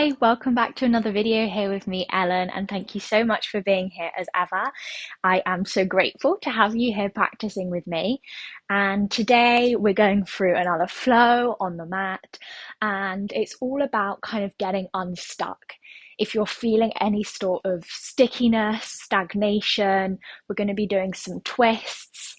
Hey, welcome back to another video here with me, Ellen, and thank you so much for being here as ever. I am so grateful to have you here practicing with me. And today we're going through another flow on the mat, and it's all about kind of getting unstuck. If you're feeling any sort of stickiness, stagnation, we're going to be doing some twists,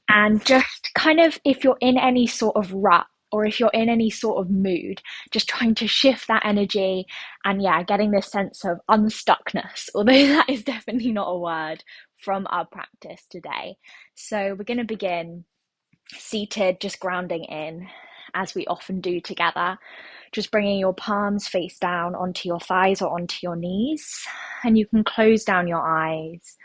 and just kind of if you're in any sort of rut or if you're in any sort of mood, just trying to shift that energy and yeah, getting this sense of unstuckness, although that is definitely not a word from our practice today. So we're going to begin seated, just grounding in as we often do together, just bringing your palms face down onto your thighs or onto your knees, and you can close down your eyes.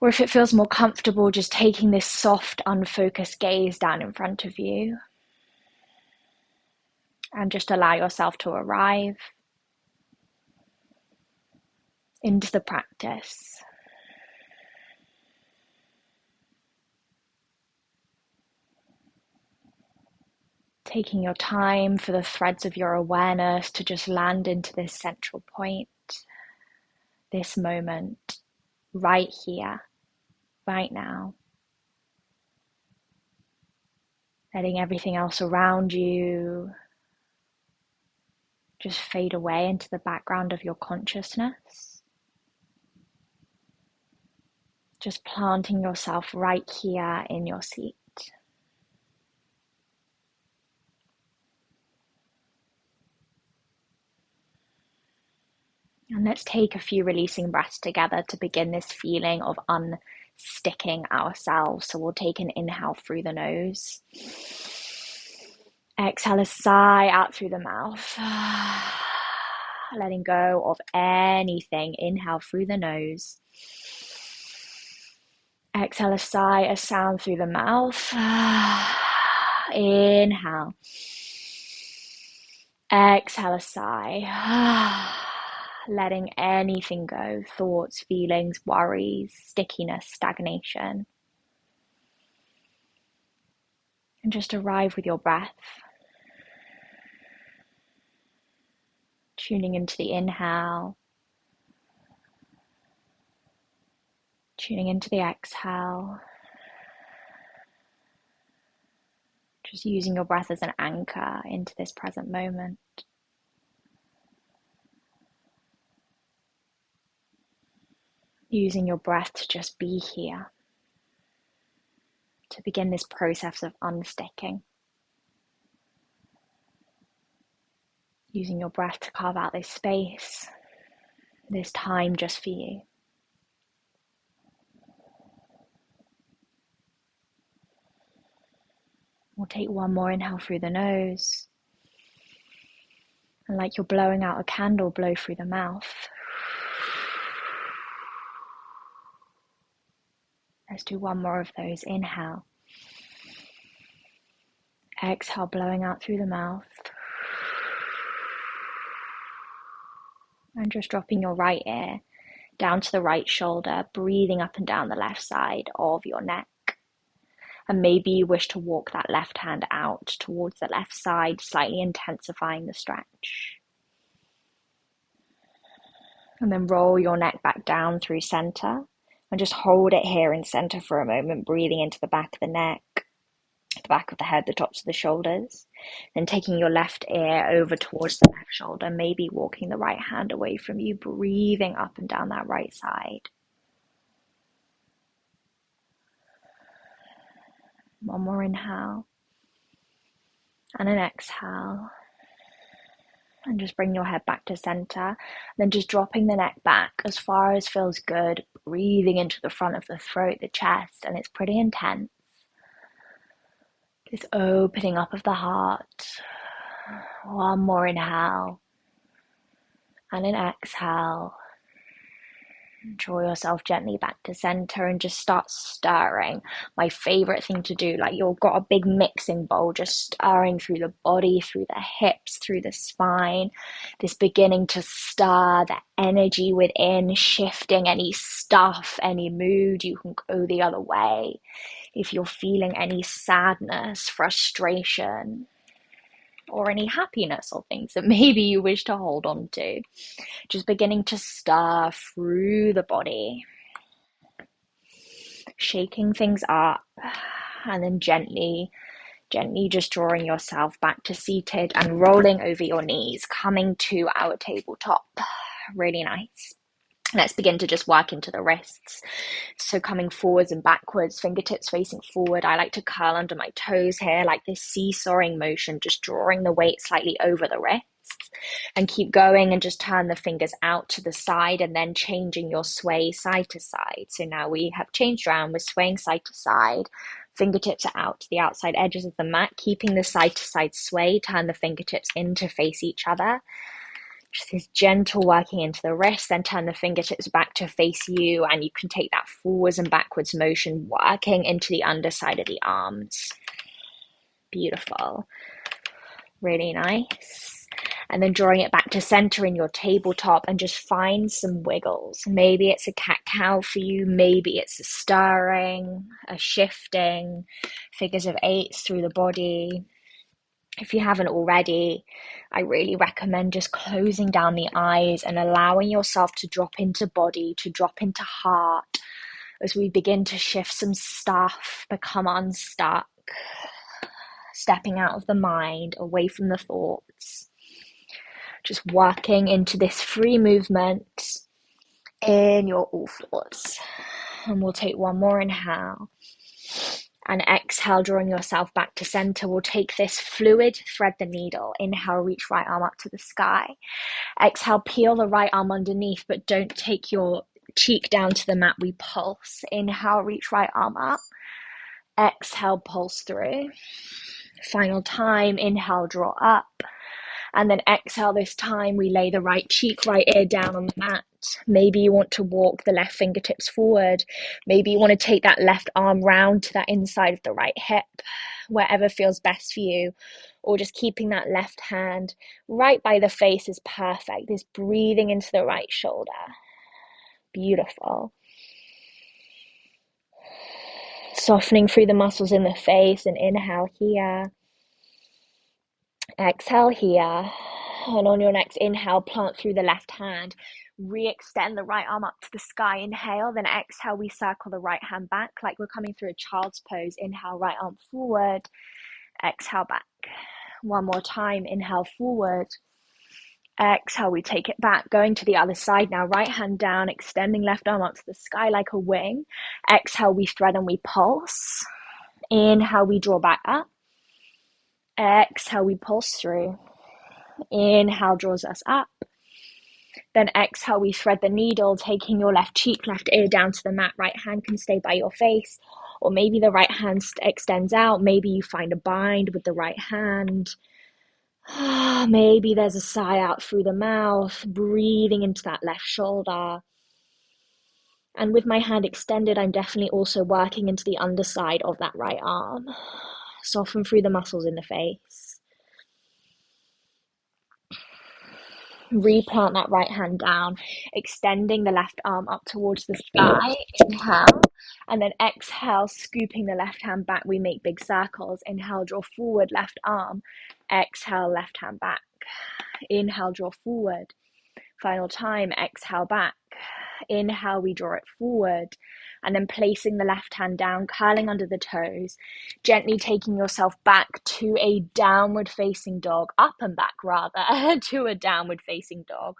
Or if it feels more comfortable, just taking this soft, unfocused gaze down in front of you and just allow yourself to arrive into the practice. Taking your time for the threads of your awareness to just land into this central point, this moment, right here, right now. Letting everything else around you just fade away into the background of your consciousness. Just planting yourself right here in your seat. And let's take a few releasing breaths together to begin this feeling of unsticking ourselves. So we'll take an inhale through the nose. Exhale a sigh out through the mouth. Letting go of anything. Inhale through the nose. Exhale a sigh, a sound through the mouth. Inhale. Exhale a sigh. Letting anything go, thoughts, feelings, worries, stickiness, stagnation. And just arrive with your breath. Tuning into the inhale. Tuning into the exhale. Just using your breath as an anchor into this present moment. Using your breath to just be here. To begin this process of unsticking. Using your breath to carve out this space, this time just for you. We'll take one more inhale through the nose. And like you're blowing out a candle, blow through the mouth. Let's do one more of those. Inhale. Exhale, blowing out through the mouth. And just dropping your right ear down to the right shoulder, breathing up and down the left side of your neck. And maybe you wish to walk that left hand out towards the left side, slightly intensifying the stretch. And then roll your neck back down through center and just hold it here in center for a moment, breathing into the back of the neck, the back of the head, the tops of the shoulders. Then taking your left ear over towards the left shoulder, maybe walking the right hand away from you, breathing up and down that right side. One more inhale and an exhale. And just bring your head back to center. Then just dropping the neck back as far as feels good, breathing into the front of the throat, the chest, and it's pretty intense. This opening up of the heart. One more inhale and an exhale. Draw yourself gently back to center and just start stirring. My favorite thing to do, like you've got a big mixing bowl, just stirring through the body, through the hips, through the spine. This beginning to stir the energy within, shifting any stuff, any mood. You can go the other way. If you're feeling any sadness, frustration, or any happiness or things that maybe you wish to hold on to. Just beginning to stir through the body, shaking things up, and then gently just drawing yourself back to seated and rolling over your knees, coming to our tabletop. Really nice. Let's begin to just work into the wrists. So coming forwards and backwards, fingertips facing forward. I like to curl under my toes here, like this seesawing motion, just drawing the weight slightly over the wrists. And keep going and just turn the fingers out to the side and then changing your sway side to side. So now we have changed around, we're swaying side to side. Fingertips are out to the outside edges of the mat, keeping the side to side sway. Turn the fingertips in to face each other. Just this gentle working into the wrist, then turn the fingertips back to face you, and you can take that forwards and backwards motion, working into the underside of the arms. Beautiful. Really nice. And then drawing it back to center in your tabletop and just find some wiggles. Maybe it's a cat-cow for you. Maybe it's a stirring, a shifting, figures of eights through the body. If you haven't already, I really recommend just closing down the eyes and allowing yourself to drop into body, to drop into heart as we begin to shift some stuff, become unstuck, stepping out of the mind, away from the thoughts. Just working into this free movement in your all fours. And we'll take one more inhale. And exhale, drawing yourself back to center. We'll take this fluid, thread the needle. Inhale, reach right arm up to the sky. Exhale, peel the right arm underneath, but don't take your cheek down to the mat. We pulse. Inhale, reach right arm up. Exhale, pulse through. Final time, inhale, draw up. And then exhale, this time we lay the right cheek, right ear down on the mat. Maybe you want to walk the left fingertips forward. Maybe you want to take that left arm round to that inside of the right hip, wherever feels best for you. Or just keeping that left hand right by the face is perfect. This breathing into the right shoulder. Beautiful. Softening through the muscles in the face, and inhale here. Exhale here. And on your next inhale, plant through the left hand. Re-extend the right arm up to the sky. Inhale, then exhale, we circle the right hand back like we're coming through a child's pose. Inhale, right arm forward. Exhale, back. One more time. Inhale, forward. Exhale, we take it back. Going to the other side now. Right hand down, extending left arm up to the sky like a wing. Exhale, we thread and we pulse. Inhale, we draw back up. Exhale, we pulse through. Inhale draws us up. Then exhale, we thread the needle, taking your left cheek, left ear down to the mat. Right hand can stay by your face, or maybe the right hand extends out. Maybe you find a bind with the right hand. Maybe there's a sigh out through the mouth, breathing into that left shoulder. And with my hand extended, I'm definitely also working into the underside of that right arm. Soften through the muscles in the face. Replant that right hand down, extending the left arm up towards the sky. Inhale, and then exhale, scooping the left hand back. We make big circles. Inhale, draw forward, left arm. Exhale, left hand back. Inhale, draw forward. Final time, exhale, back. Inhale, we draw it forward. And then placing the left hand down, curling under the toes, gently taking yourself back to a downward facing dog, up and back rather, to a downward facing dog.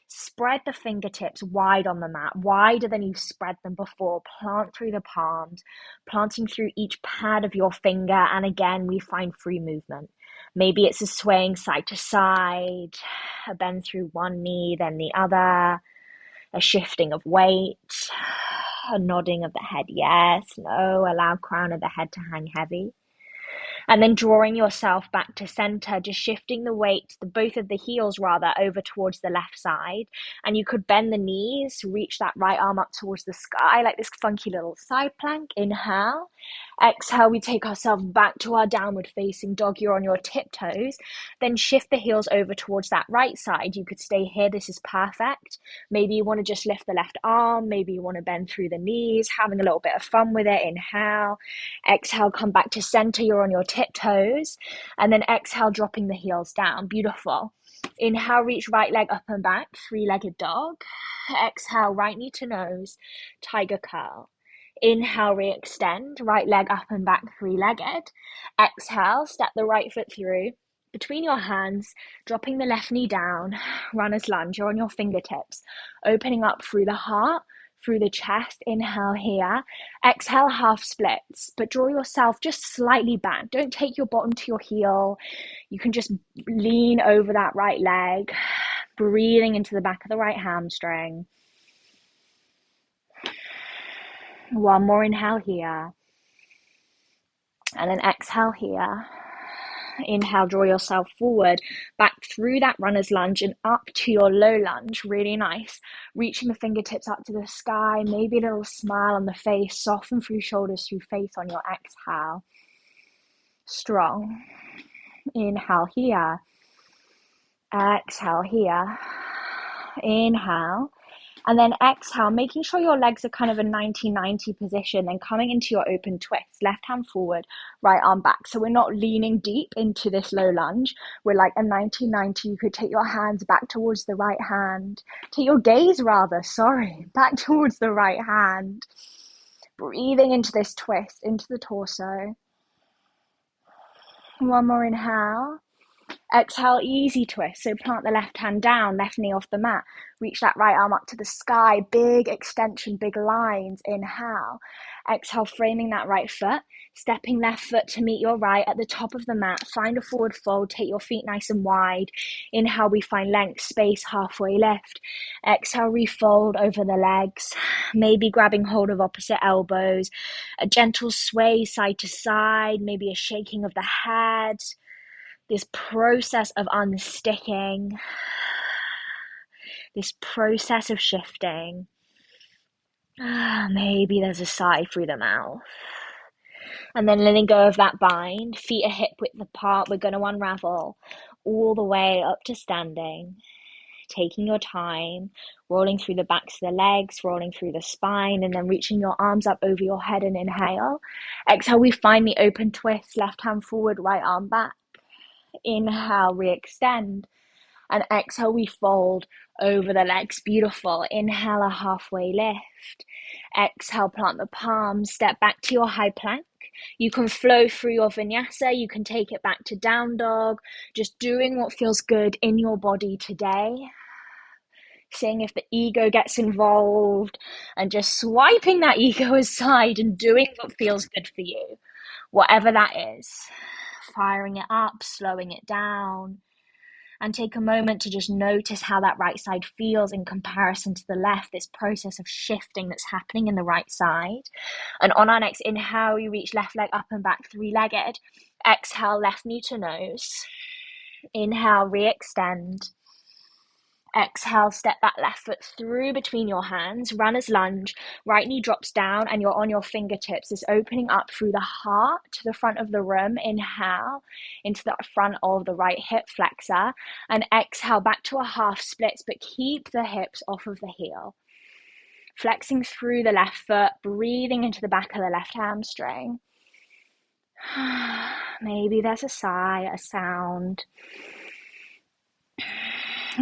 Spread the fingertips wide on the mat, wider than you've spread them before. Plant through the palms, planting through each pad of your finger. And again, we find free movement. Maybe it's a swaying side to side, a bend through one knee, then the other, a shifting of weight, a nodding of the head, yes, no, allow crown of the head to hang heavy. And then drawing yourself back to center, just shifting the weight, both of the heels rather, over towards the left side. And you could bend the knees, reach that right arm up towards the sky, like this funky little side plank. Inhale. Exhale, we take ourselves back to our downward facing dog. You're on your tiptoes. Then shift the heels over towards that right side. You could stay here. This is perfect. Maybe you want to just lift the left arm. Maybe you want to bend through the knees, having a little bit of fun with it. Inhale. Exhale, come back to center. You're on your tiptoes. And then exhale, dropping the heels down. Beautiful. Inhale, reach right leg up and back, three-legged dog. Exhale, right knee to nose, tiger curl. Inhale, re-extend, right leg up and back, three-legged. Exhale, step the right foot through, between your hands, dropping the left knee down, runner's lunge. You're on your fingertips, opening up through the heart, through the chest. Inhale here. Exhale, half splits, but draw yourself just slightly back. Don't take your bottom to your heel. You can just lean over that right leg, breathing into the back of the right hamstring. One more inhale here. And then exhale here. Inhale, draw yourself forward, back through that runner's lunge and up to your low lunge. Really nice. Reaching the fingertips up to the sky, maybe a little smile on the face, soften through shoulders, through face on your exhale. Strong. Inhale here. Exhale here. Inhale. And then exhale, making sure your legs are kind of a 90-90 position, then coming into your open twist, left hand forward, right arm back. So we're not leaning deep into this low lunge. We're like a 90-90. You could take your hands back towards the right hand. Take your gaze back towards the right hand. Breathing into this twist, into the torso. One more inhale. Exhale, easy twist. So plant the left hand down, left knee off the mat. Reach that right arm up to the sky. Big extension, big lines. Inhale. Exhale, framing that right foot. Stepping left foot to meet your right at the top of the mat. Find a forward fold. Take your feet nice and wide. Inhale, we find length, space, halfway lift. Exhale, refold over the legs. Maybe grabbing hold of opposite elbows. A gentle sway side to side. Maybe a shaking of the head. This process of unsticking, this process of shifting. Maybe there's a sigh through the mouth. And then letting go of that bind, feet are hip width apart. We're going to unravel all the way up to standing. Taking your time, rolling through the backs of the legs, rolling through the spine, and then reaching your arms up over your head and inhale. Exhale, we find the open twist, left hand forward, right arm back. Inhale, re-extend, and exhale, we fold over the legs. Beautiful. Inhale, a halfway lift. Exhale, plant the palms, step back to your high plank. You can flow through your vinyasa. You can take it back to down dog. Just doing what feels good in your body today. Seeing if the ego gets involved and just swiping that ego aside and doing what feels good for you. Whatever that is. Firing it up, slowing it down, and take a moment to just notice how that right side feels in comparison to the left, this process of shifting that's happening in the right side. And on our next inhale, we reach left leg up and back, three-legged. Exhale, left knee to nose. Inhale, re-extend. Exhale, step that left foot through between your hands, runner's lunge, right knee drops down and you're on your fingertips. It's opening up through the heart to the front of the room. Inhale into the front of the right hip flexor and exhale back to a half splits, but keep the hips off of the heel. Flexing through the left foot, breathing into the back of the left hamstring. Maybe there's a sigh, a sound.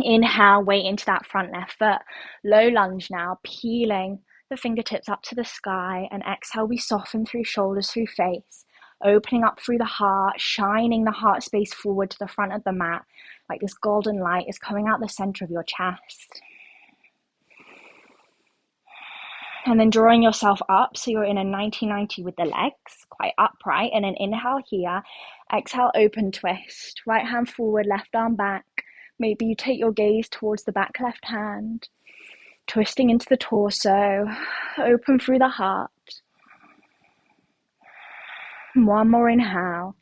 Inhale, weight into that front left foot. Low lunge now, peeling the fingertips up to the sky. And exhale, we soften through shoulders, through face. Opening up through the heart, shining the heart space forward to the front of the mat. Like this golden light is coming out the center of your chest. And then drawing yourself up so you're in a 90-90 with the legs, quite upright. And then inhale here. Exhale, open twist. Right hand forward, left arm back. Maybe you take your gaze towards the back left hand, twisting into the torso, open through the heart. One more inhale.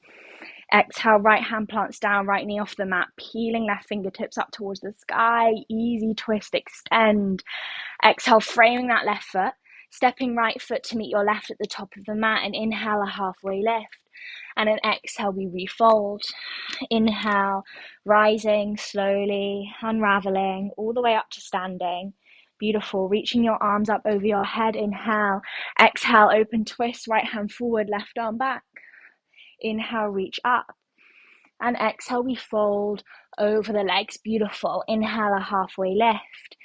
Exhale, right hand plants down, right knee off the mat, peeling left fingertips up towards the sky. Easy twist, extend. Exhale, framing that left foot. Stepping right foot to meet your left at the top of the mat, and inhale a halfway lift. And an exhale, we refold. Inhale, rising slowly, unraveling all the way up to standing. Beautiful. Reaching your arms up over your head. Inhale. Exhale, open twist, right hand forward, left arm back. Inhale, reach up. And exhale, we fold over the legs. Beautiful. Inhale, a halfway lift.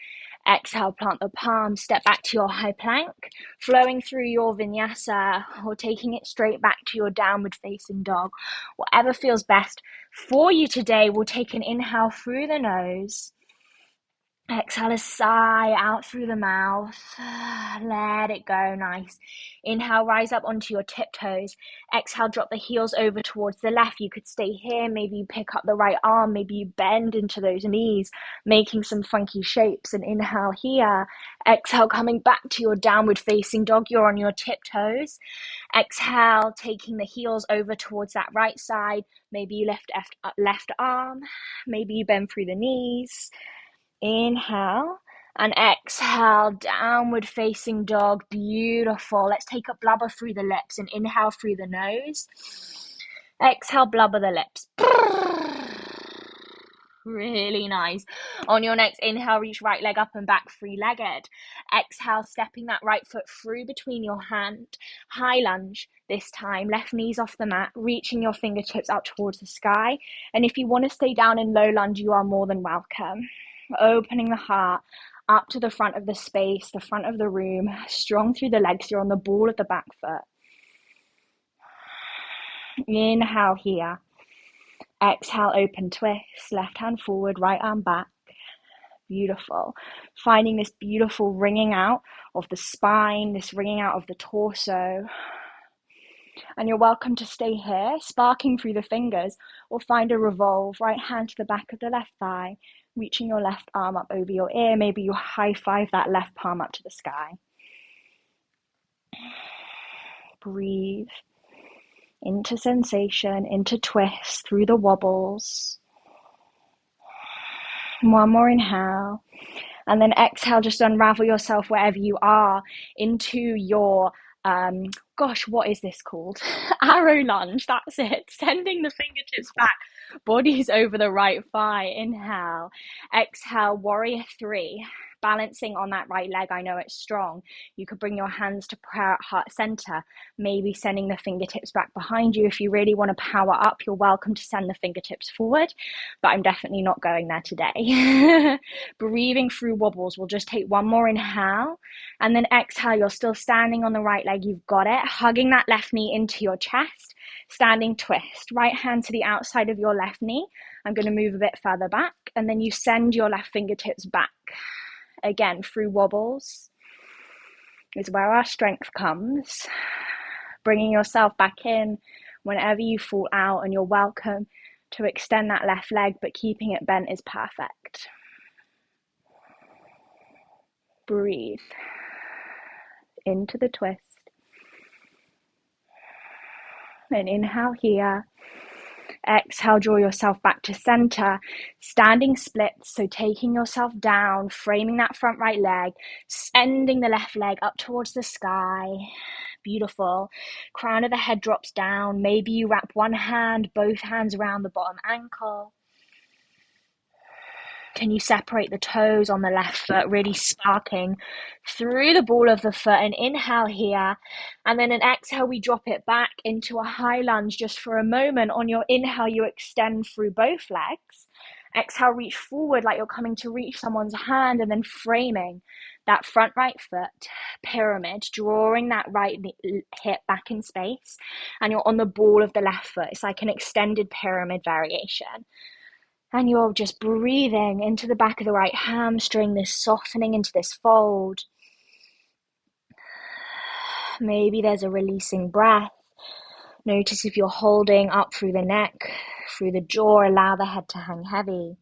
Exhale, plant the palms, step back to your high plank, flowing through your vinyasa or taking it straight back to your downward facing dog. Whatever feels best for you today. We'll take an inhale through the nose. Exhale a sigh out through the mouth. Let it go. Nice. Inhale, rise up onto your tiptoes. Exhale, drop the heels over towards the left. You could stay here. Maybe you pick up the right arm. Maybe you bend into those knees, making some funky shapes. And inhale here. Exhale, coming back to your downward facing dog. You're on your tiptoes. Exhale, taking the heels over towards that right side. Maybe you lift left arm. Maybe you bend through the knees. Inhale and exhale, downward facing dog. Beautiful. Let's take a blubber through the lips and inhale through the nose. Exhale, blubber the lips. Really nice. On your next inhale, reach right leg up and back, three-legged. Exhale, stepping that right foot through between your hand. High lunge this time. Left knees off the mat, reaching your fingertips up towards the sky. And if you want to stay down in low lunge, you are more than welcome. Opening the heart up to the front of the space, the front of the room, strong through the legs. You're on the ball of the back foot. Inhale here. Exhale, open twist. Left hand forward, right arm back. Beautiful. Finding this beautiful wringing out of the spine, this wringing out of the torso. And you're welcome to stay here, sparking through the fingers, or find a revolve. Right hand to the back of the left thigh, reaching your left arm up over your ear. Maybe you high five that left palm up to the sky. Breathe into sensation, into twist, through the wobbles. One more inhale. And then exhale, just unravel yourself wherever you are into your, what is this called? Arrow lunge, that's it. Sending the fingertips back, bodies over the right thigh. Inhale. Exhale, warrior three. Balancing on that right leg, I know it's strong. You could bring your hands to prayer at heart center, maybe sending the fingertips back behind you. If you really want to power up, you're welcome to send the fingertips forward, but I'm definitely not going there today. Breathing through wobbles. We'll just take one more inhale, and then exhale. You're still standing on the right leg. You've got it. Hugging that left knee into your chest. Standing twist. Right hand to the outside of your left knee. I'm going to move a bit further back, and then you send your left fingertips back. Again, through wobbles is where our strength comes. Bringing yourself back in whenever you fall out, and you're welcome to extend that left leg, but keeping it bent is perfect. Breathe into the twist. And inhale here. Exhale, draw yourself back to center, standing splits, so taking yourself down, framing that front right leg, sending the left leg up towards the sky. Beautiful. Crown of the head drops down. Maybe you wrap one hand, both hands around the bottom ankle. Can you separate the toes on the left foot, really sparking through the ball of the foot? And inhale here. And then an exhale, we drop it back into a high lunge just for a moment. On your inhale, you extend through both legs. Exhale, reach forward like you're coming to reach someone's hand, and then framing that front right foot, pyramid, drawing that right hip back in space. And you're on the ball of the left foot. It's like an extended pyramid variation. And you're just breathing into the back of the right hamstring, this softening into this fold. Maybe there's a releasing breath. Notice if you're holding up through the neck, through the jaw, allow the head to hang heavy.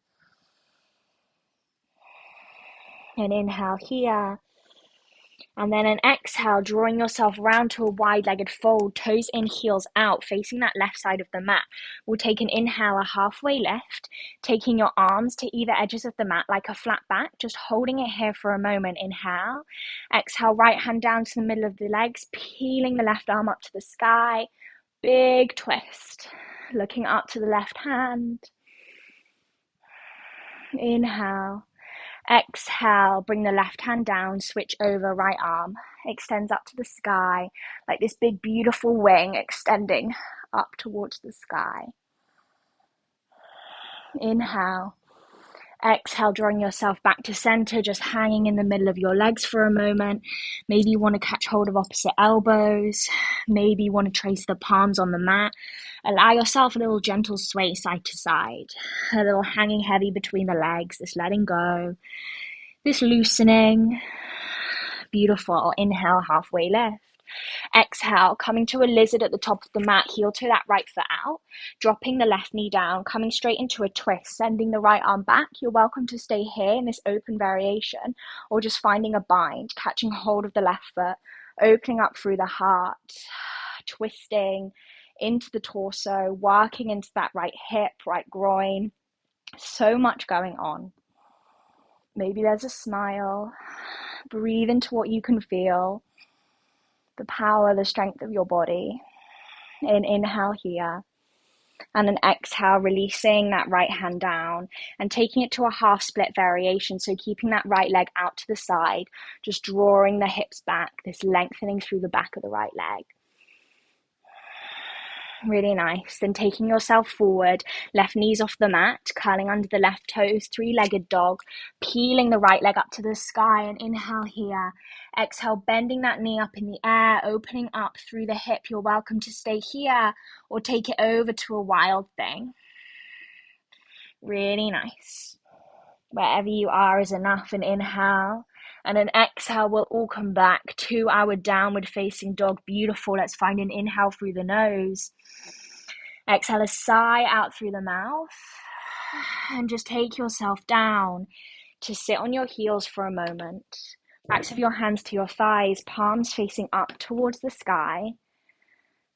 And inhale here. And then an exhale, drawing yourself round to a wide-legged fold, toes in, heels out, facing that left side of the mat. We'll take an inhale, a halfway lift, taking your arms to either edges of the mat like a flat back, just holding it here for a moment. Inhale. Exhale, right hand down to the middle of the legs, peeling the left arm up to the sky. Big twist. Looking up to the left hand. Inhale. Exhale, bring the left hand down, switch over, right arm extends up to the sky, like this big, beautiful wing extending up towards the sky. Inhale. Exhale, drawing yourself back to center, just hanging in the middle of your legs for a moment. Maybe you want to catch hold of opposite elbows. Maybe you want to trace the palms on the mat. Allow yourself a little gentle sway side to side, a little hanging heavy between the legs, this letting go, this loosening. Beautiful. Inhale, halfway lift. Exhale, coming to a lizard at the top of the mat, heel to that right foot out, dropping the left knee down, coming straight into a twist, sending the right arm back. You're welcome to stay here in this open variation, or just finding a bind, catching hold of the left foot, opening up through the heart, twisting into the torso, working into that right hip, right groin. So much going on. Maybe there's a smile. Breathe into what you can feel. The power, the strength of your body. An inhale here. And an exhale, releasing that right hand down and taking it to a half split variation. So keeping that right leg out to the side, just drawing the hips back, this lengthening through the back of the right leg. Really nice. Then taking yourself forward, left knees off the mat, curling under the left toes, three-legged dog, peeling the right leg up to the sky, and inhale here. Exhale, bending that knee up in the air, opening up through the hip. You're welcome to stay here or take it over to a wild thing. Really nice. Wherever you are is enough. An inhale. And an exhale, we'll all come back to our downward facing dog. Beautiful. Let's find an inhale through the nose. Exhale a sigh out through the mouth. And just take yourself down to sit on your heels for a moment. Backs of your hands to your thighs, palms facing up towards the sky.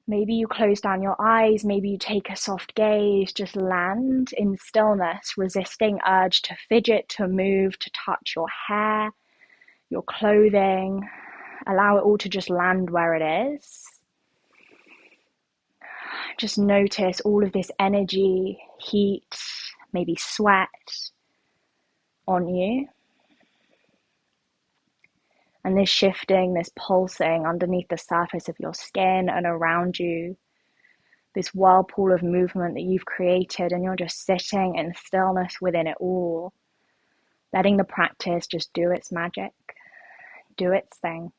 Maybe you close down your eyes, maybe you take a soft gaze, just land in stillness, resisting urge to fidget, to move, to touch your hair, your clothing. Allow it all to just land where it is. Just notice all of this energy, heat, maybe sweat on you. And this shifting, this pulsing underneath the surface of your skin and around you. This whirlpool of movement that you've created, and you're just sitting in stillness within it all. Letting the practice just do its magic, do its thing.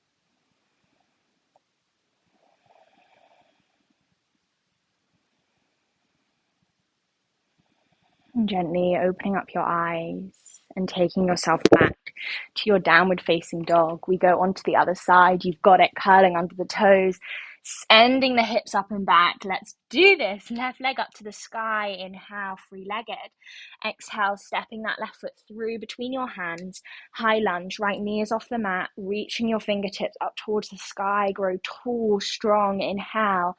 And gently opening up your eyes and taking yourself back to your downward facing dog. We go onto the other side. You've got it, curling under the toes, sending the hips up and back. Let's do this. Left leg up to the sky. Inhale, three-legged. Exhale, stepping that left foot through between your hands. High lunge, right knee is off the mat, reaching your fingertips up towards the sky. Grow tall, strong. Inhale.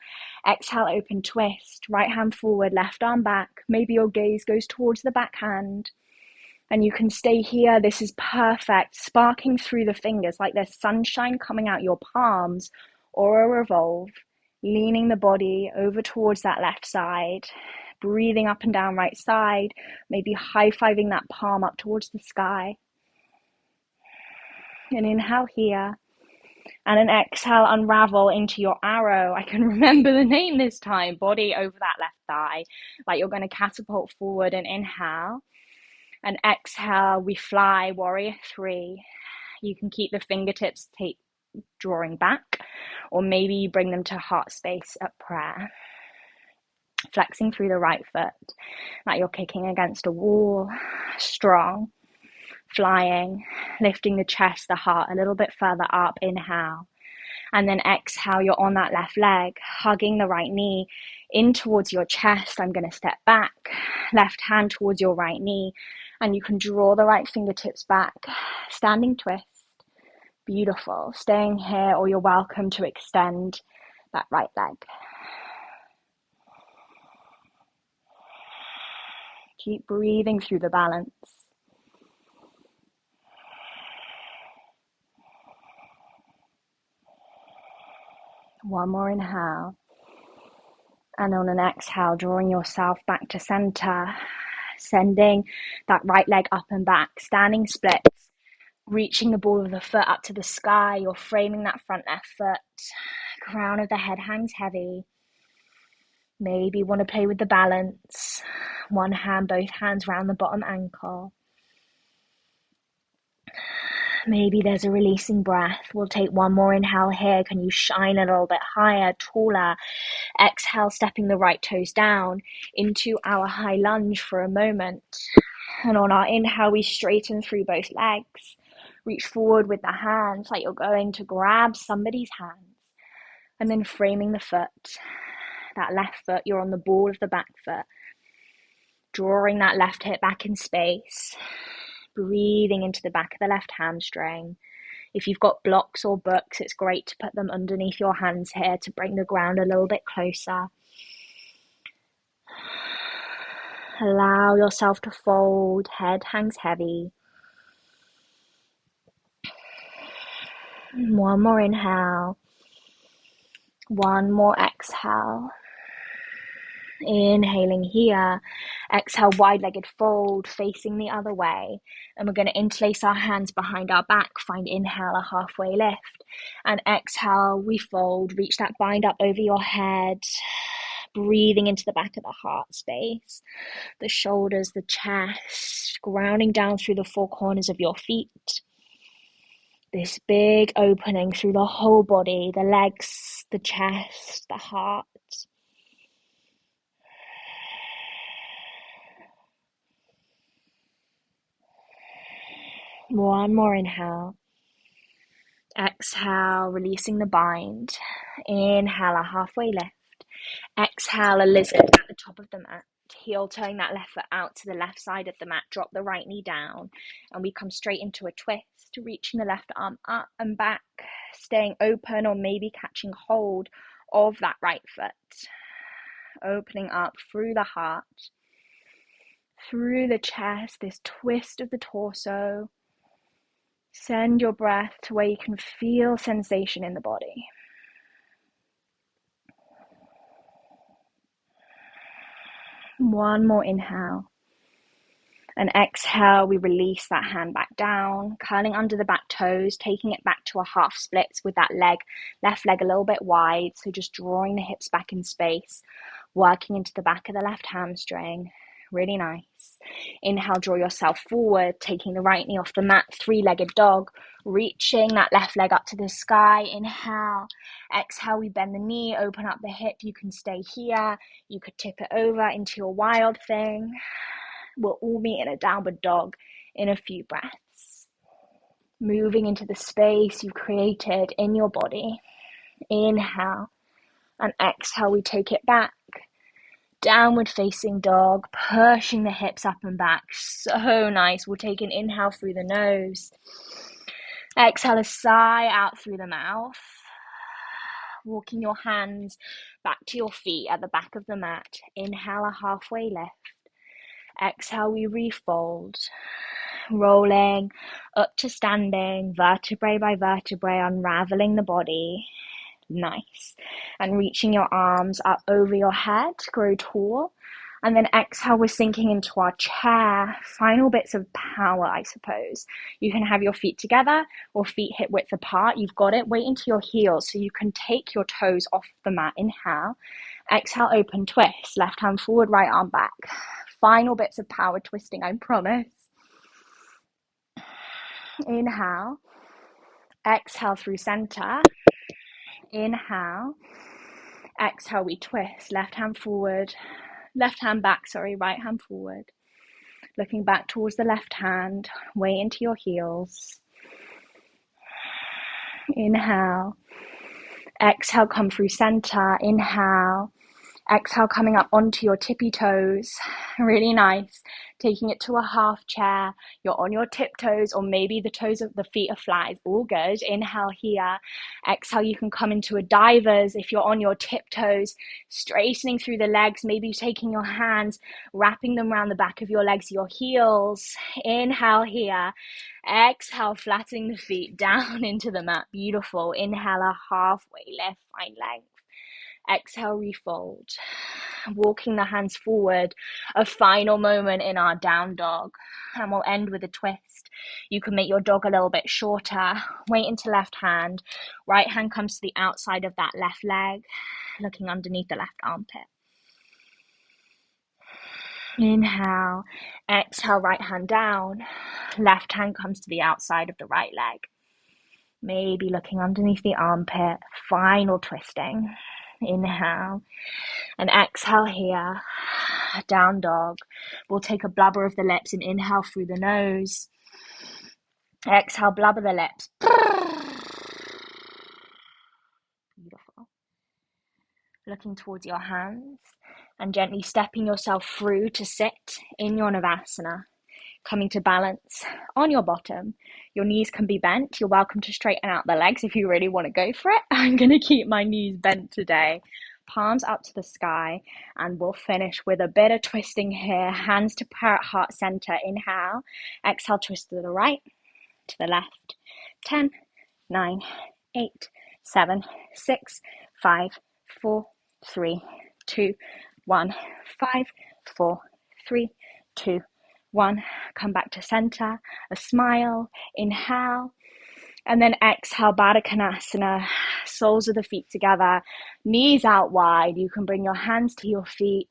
Exhale, open twist. Right hand forward, left arm back. Maybe your gaze goes towards the back hand. And you can stay here. This is perfect. Sparking through the fingers like there's sunshine coming out your palms, or a revolve. Leaning the body over towards that left side. Breathing up and down right side. Maybe high-fiving that palm up towards the sky. And inhale here. And an exhale, unravel into your arrow. I can remember the name this time. Body over that left thigh. Like you're going to catapult forward. And inhale. And exhale, we fly, warrior three. You can keep the fingertips drawing back, or maybe you bring them to heart space at prayer. Flexing through the right foot, like you're kicking against a wall. Strong. Flying, lifting the chest, the heart a little bit further up. Inhale. And then exhale, you're on that left leg, hugging the right knee in towards your chest. I'm going to step back, left hand towards your right knee, and you can draw the right fingertips back, standing twist, Beautiful. Staying here, or you're welcome to extend that right leg. Keep breathing through the balance. One more inhale. And on an exhale, drawing yourself back to center, sending that right leg up and back, standing splits, reaching the ball of the foot up to the sky. You're framing that front left foot. Crown of the head hangs heavy. Maybe you want to play with the balance. One hand, both hands round the bottom ankle. Maybe there's a releasing breath. We'll take one more inhale here. Can you shine a little bit higher, taller? Exhale, stepping the right toes down into our high lunge for a moment. And on our inhale, we straighten through both legs. Reach forward with the hands like you're going to grab somebody's hands. And then framing the foot. That left foot, you're on the ball of the back foot. Drawing that left hip back in space. Breathing into the back of the left hamstring. If you've got blocks or books, it's great to put them underneath your hands here to bring the ground a little bit closer. Allow yourself to fold, head hangs heavy. One more inhale. One more exhale. Inhaling here. Exhale, wide-legged fold, facing the other way. And we're going to interlace our hands behind our back. Find inhale, a halfway lift. And exhale, we fold. Reach that bind up over your head. Breathing into the back of the heart space. The shoulders, the chest. Grounding down through the four corners of your feet. This big opening through the whole body. The legs, the chest, the heart. One more inhale. Exhale, releasing the bind. Inhale, a halfway lift. Exhale, a lizard at the top of the mat. Heel toeing that left foot out to the left side of the mat. Drop the right knee down. And we come straight into a twist, reaching the left arm up and back. Staying open or maybe catching hold of that right foot. Opening up through the heart. Through the chest, this twist of the torso. Send your breath to where you can feel sensation in the body. One more inhale. And exhale, we release that hand back down, curling under the back toes, taking it back to a half splits with that leg, left leg a little bit wide. So just drawing the hips back in space, working into the back of the left hamstring. Really nice. Inhale, draw yourself forward, taking the right knee off the mat, three-legged dog, reaching that left leg up to the sky. Inhale. Exhale, we bend the knee, open up the hip. You can stay here. You could tip it over into your wild thing. We'll all meet in a downward dog in a few breaths. Moving into the space you've created in your body. Inhale. And exhale, we take it back. Downward facing dog, pushing the hips up and back. So nice. We'll take an inhale through the nose. Exhale a sigh out through the mouth. Walking your hands back to your feet at the back of the mat. Inhale, a halfway lift. Exhale, we refold. Rolling up to standing, vertebrae by vertebrae, unraveling the body. Nice. And reaching your arms up over your head, grow tall. And then exhale, we're sinking into our chair. Final bits of power, I suppose. You can have your feet together or feet hip width apart. You've got it. Weight into your heels so you can take your toes off the mat. Inhale. Exhale, open twist. Left hand forward, right arm back. Final bits of power twisting, I promise. Inhale. Exhale through center. Inhale. Exhale, we twist. Left hand forward. Left hand back, right hand forward. Looking back towards the left hand. Weight into your heels. Inhale. Exhale, come through center. Inhale. Exhale, coming up onto your tippy toes. Really nice. Taking it to a half chair. You're on your tiptoes, or maybe the toes of the feet are flat. It's all good. Inhale here. Exhale, you can come into a diver's if you're on your tiptoes, straightening through the legs, maybe taking your hands, wrapping them around the back of your legs, your heels. Inhale here. Exhale, flattening the feet down into the mat. Beautiful. Inhale, a halfway lift, find length. Exhale, refold. Walking the hands forward, a final moment in our down dog. And we'll end with a twist. You can make your dog a little bit shorter. Weight into left hand. Right hand comes to the outside of that left leg, looking underneath the left armpit. Inhale. Exhale, right hand down. Left hand comes to the outside of the right leg. Maybe looking underneath the armpit. Final twisting. Inhale. And exhale here, down dog. We'll take a blubber of the lips and inhale through the nose. Exhale, blubber the lips. Beautiful. Looking towards your hands and gently stepping yourself through to sit in your Navasana. Coming to balance on your bottom. Your knees can be bent. You're welcome to straighten out the legs if you really want to go for it. I'm going to keep my knees bent today. Palms up to the sky, and we'll finish with a bit of twisting here. Hands to parrot heart center. Inhale. Exhale, twist to the right, to the left. 10, 9, 8, 7, 6, 5, 4, 3, 2, 1. 5, 4, 3, 2, 1. Come back to center. A smile. Inhale. And then exhale, Baddha Konasana, soles of the feet together, knees out wide. You can bring your hands to your feet,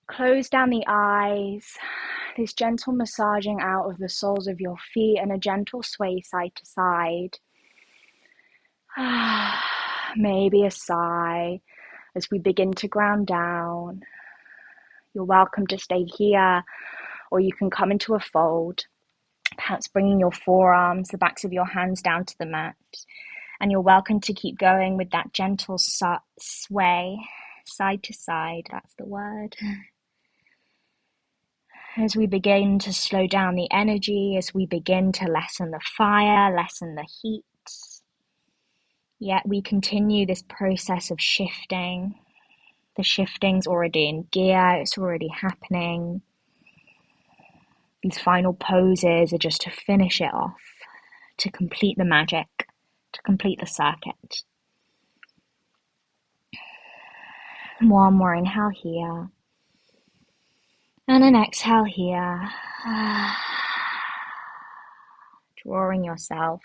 close down the eyes, this gentle massaging out of the soles of your feet and a gentle sway side to side. Maybe a sigh as we begin to ground down. You're welcome to stay here, or you can come into a fold. Perhaps bringing your forearms, the backs of your hands down to the mat. And you're welcome to keep going with that gentle sway, side to side, that's the word. As we begin to slow down the energy, as we begin to lessen the fire, lessen the heat, yet we continue this process of shifting. The shifting's already in gear, it's already happening. These final poses are just to finish it off, to complete the magic, to complete the circuit. One more inhale here. And an exhale here. Drawing yourself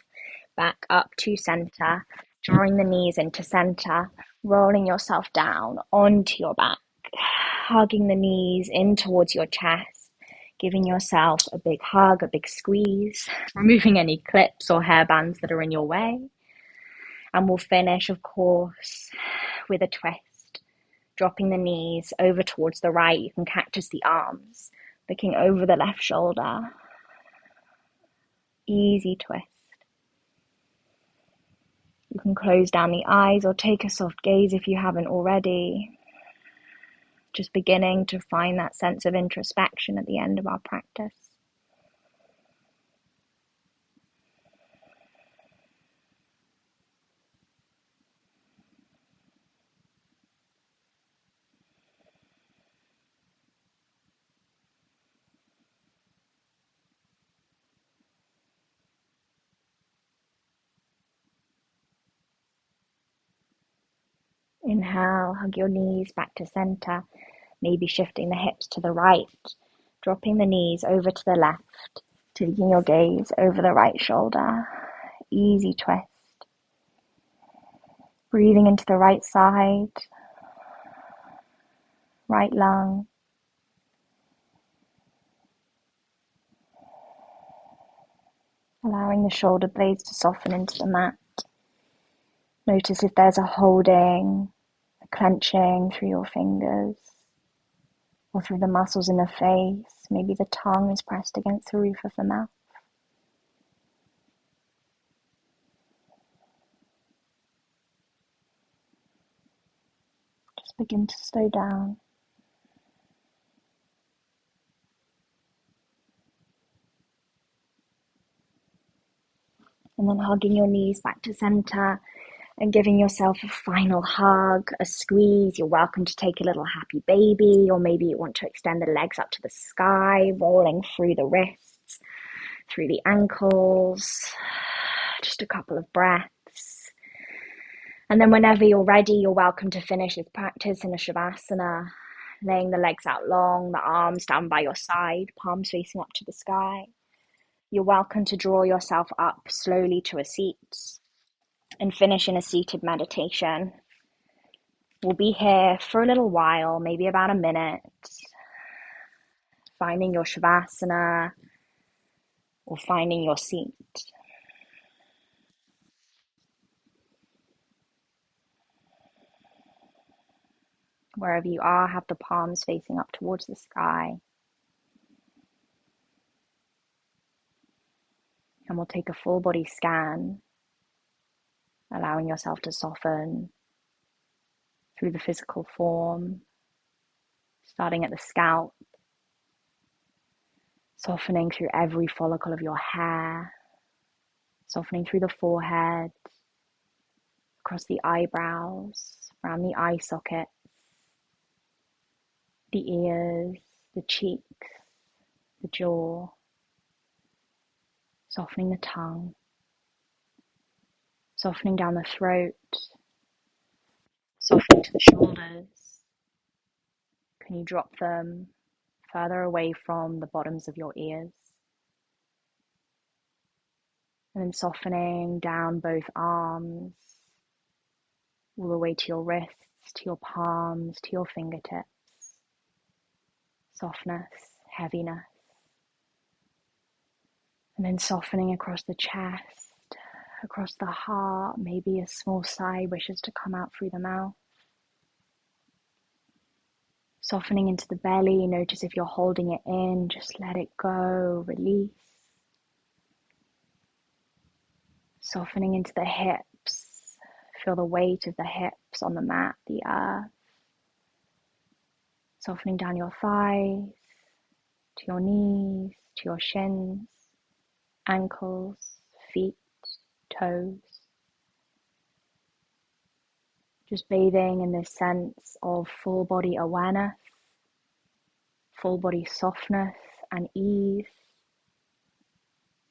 back up to center, drawing the knees into center, rolling yourself down onto your back, hugging the knees in towards your chest, giving yourself a big hug, a big squeeze, removing any clips or hairbands that are in your way. And we'll finish, of course, with a twist, dropping the knees over towards the right. You can cactus the arms, looking over the left shoulder. Easy twist. You can close down the eyes or take a soft gaze if you haven't already. Just beginning to find that sense of introspection at the end of our practice. Inhale, hug your knees back to center, maybe shifting the hips to the right, dropping the knees over to the left, taking your gaze over the right shoulder. Easy twist. Breathing into the right side, right lung. Allowing the shoulder blades to soften into the mat. Notice if there's a holding, a clenching through your fingers or through the muscles in the face. Maybe the tongue is pressed against the roof of the mouth. Just begin to slow down. And then hugging your knees back to center and giving yourself a final hug, a squeeze. You're welcome to take a little happy baby, or maybe you want to extend the legs up to the sky, rolling through the wrists, through the ankles. Just a couple of breaths. And then whenever you're ready, you're welcome to finish this practice in a Shavasana, laying the legs out long, the arms down by your side, palms facing up to the sky. You're welcome to draw yourself up slowly to a seat and finish in a seated meditation. We'll be here for a little while, maybe about a minute, finding your Shavasana or finding your seat. Wherever you are, have the palms facing up towards the sky. And we'll take a full body scan, allowing yourself to soften through the physical form, starting at the scalp, softening through every follicle of your hair, softening through the forehead, across the eyebrows, around the eye sockets, the ears, the cheeks, the jaw, softening the tongue, softening down the throat, softening to the shoulders. Can you drop them further away from the bottoms of your ears? And then softening down both arms, all the way to your wrists, to your palms, to your fingertips. Softness, heaviness. And then softening across the chest, across the heart. Maybe a small sigh wishes to come out through the mouth. Softening into the belly. Notice if you're holding it in, just let it go, release. Softening into the hips. Feel the weight of the hips on the mat, the earth. Softening down your thighs, to your knees, to your shins, ankles, feet, toes. Just bathing in this sense of full body awareness, full body softness and ease.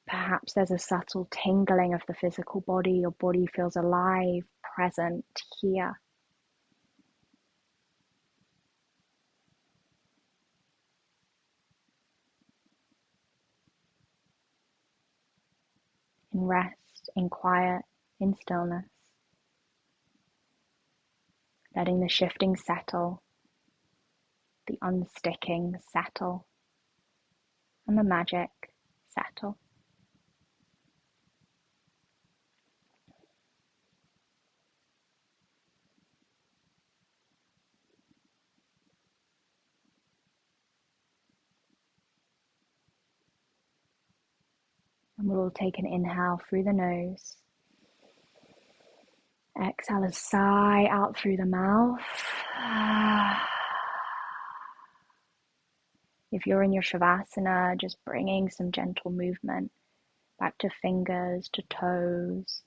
Perhaps there's a subtle tingling of the physical body. Your body feels alive, present, here. In rest, in quiet, in stillness. Letting the shifting settle, the unsticking settle, and the magic settle. And we'll take an inhale through the nose. Exhale a sigh out through the mouth. If you're in your Shavasana, just bringing some gentle movement back to fingers, to toes,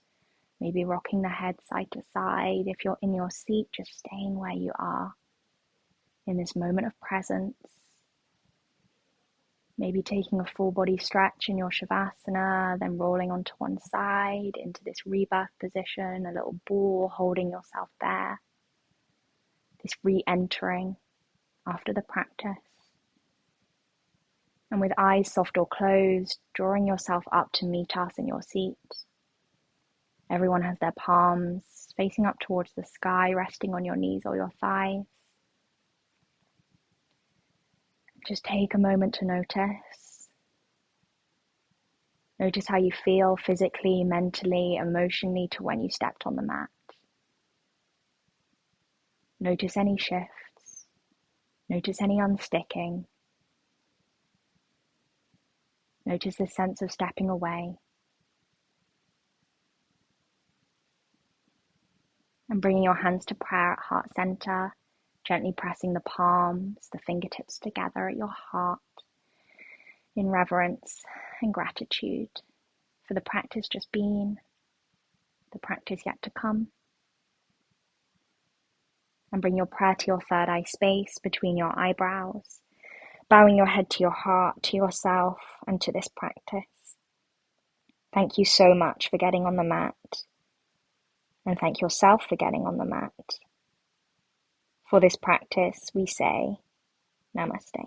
maybe rocking the head side to side. If you're in your seat, just staying where you are in this moment of presence. Maybe taking a full body stretch in your Shavasana, then rolling onto one side into this rebirth position, a little ball, holding yourself there. This re-entering after the practice. And with eyes soft or closed, drawing yourself up to meet us in your seat. Everyone has their palms facing up towards the sky, resting on your knees or your thighs. Just take a moment to notice. Notice how you feel physically, mentally, emotionally to when you stepped on the mat. Notice any shifts. Notice any unsticking. Notice the sense of stepping away. And bringing your hands to prayer at heart center, Gently pressing the palms, the fingertips together at your heart in reverence and gratitude for the practice just being, the practice yet to come. And bring your prayer to your third eye space between your eyebrows, bowing your head to your heart, to yourself, and to this practice. Thank you so much for getting on the mat, and thank yourself for getting on the mat. For this practice, we say Namaste.